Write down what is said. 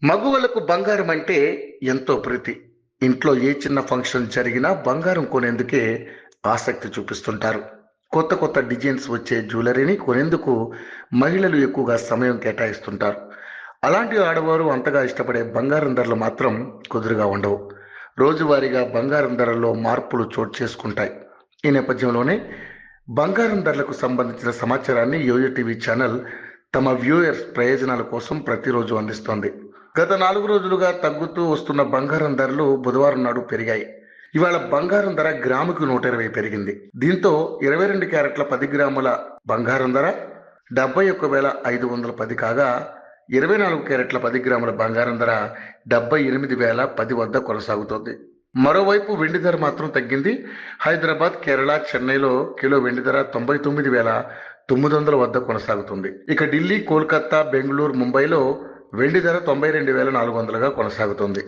మగవాళ్ళకు బంగారం అంటే ఎంతో ప్రీతి. ఇంట్లో ఏ చిన్న ఫంక్షన్ జరిగినా బంగారం కొనేందుకే ఆసక్తి చూపిస్తుంటారు. కొత్త కొత్త డిజైన్స్ వచ్చే జ్యువెలరీని కొనేందుకు మహిళలు ఎక్కువగా సమయం కేటాయిస్తుంటారు. అలాంటి ఆడవారు అంతగా ఇష్టపడే బంగారం ధరలు మాత్రం కుదురుగా ఉండవు. రోజువారీగా బంగారం ధరల్లో మార్పులు చోటు చేసుకుంటాయి. ఈ నేపథ్యంలోనే బంగారం ధరలకు సంబంధించిన సమాచారాన్ని యోయో టీవీ ఛానల్ తమ వ్యూయర్స్ ప్రయోజనాల కోసం ప్రతిరోజు అందిస్తోంది. గత 4 రోజులుగా తగ్గుతూ వస్తున్న బంగారం ధరలు బుధవారం నాడు పెరిగాయి. ఇవాళ బంగారం ధర గ్రాముకు 120 పెరిగింది. దీంతో 22 క్యారెట్ల 10 గ్రాముల బంగారం ధర 71,510 కాగా 24 క్యారెట్ల 10 గ్రాముల బంగారం ధర 78,010 వద్ద కొనసాగుతోంది. మరోవైపు వెండి ధర మాత్రం తగ్గింది. హైదరాబాద్, కేరళ, చెన్నైలో కిలో వెండి ధర 99,900 వద్ద కొనసాగుతుంది. ఇక ఢిల్లీ, కోల్కతా, బెంగళూరు, ముంబైలో వెండి ధర 92,400గా కొనసాగుతుంది.